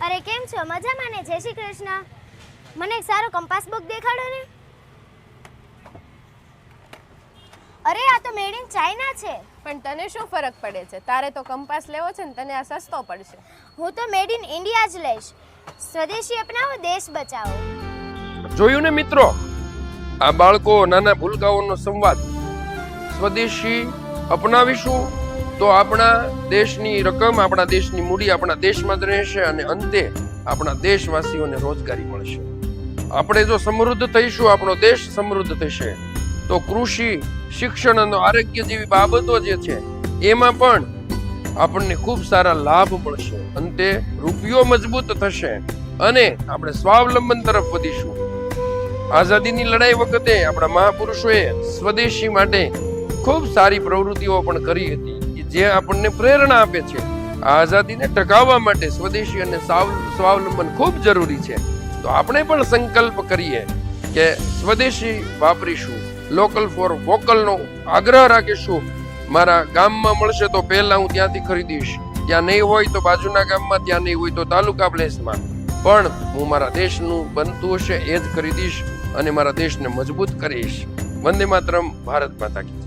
અરે કેમ છો? મજામાં ને? જય શ્રી કૃષ્ણ. મને એક સારો કંપાસ બુક દેખાડો ને. અરે આ તો મેડ ઇન ચાઇના છે. પણ તને શું ફરક પડે છે? તારે તો કંપાસ લેવો છે ને, તને આ સસ્તો પડશે. હું તો મેડ ઇન ઇન્ડિયા જ લઈશ. સ્વદેશી અપનાવો, દેશ બચાવો. જોયું ને મિત્રો, આ બાળકો નાના ભૂલકાઓનો સંવાદ. સ્વદેશી અપનાવીશું તો આપણા દેશની રકમ, આપણા દેશની મૂડી આપણા દેશમાં જ રહેશે અને અંતે આપણા દેશવાસીઓને રોજગારી મળશે. આપણે જો સમૃદ્ધ થઈશું, આપણો દેશ સમૃદ્ધ થશે, તો કૃષિ, શિક્ષણ અને આરોગ્ય જેવી બાબતો જે છે એમાં પણ આપણને ખૂબ સારા લાભ મળશે. અંતે રૂપિયો મજબૂત થશે અને આપણે સ્વાવલંબન તરફ વધીશું. આઝાદીની લડાઈ વખતે આપણા મહાપુરુષોએ સ્વદેશી માટે ખૂબ સારી પ્રવૃત્તિઓ પણ કરી હતી, જે આપણને પ્રેરણા આપે છે. આ આઝાદીને ટકાવવા માટે સ્વદેશી અને સ્વાવલંબન ખૂબ જરૂરી છે. તો આપણે પણ સંકલ્પ કરીએ કે સ્વદેશી વાપરીશું, લોકલ ફોર વોકલનો આગ્રહ રાખીશું. મારા ગામમાં મળશે તો પહેલા હું ત્યાંથી ખરીદીશ, ત્યાં નહીં હોય તો બાજુના ગામમાં, ત્યાં નહીં હોય તો તાલુકા પ્લેસમાં, પણ હું મારા દેશનું બનતું હશે એ જ ખરીદીશ અને મારા દેશને મજબૂત કરીશ. વંદે માતરમ. ભારત માતા કી જય.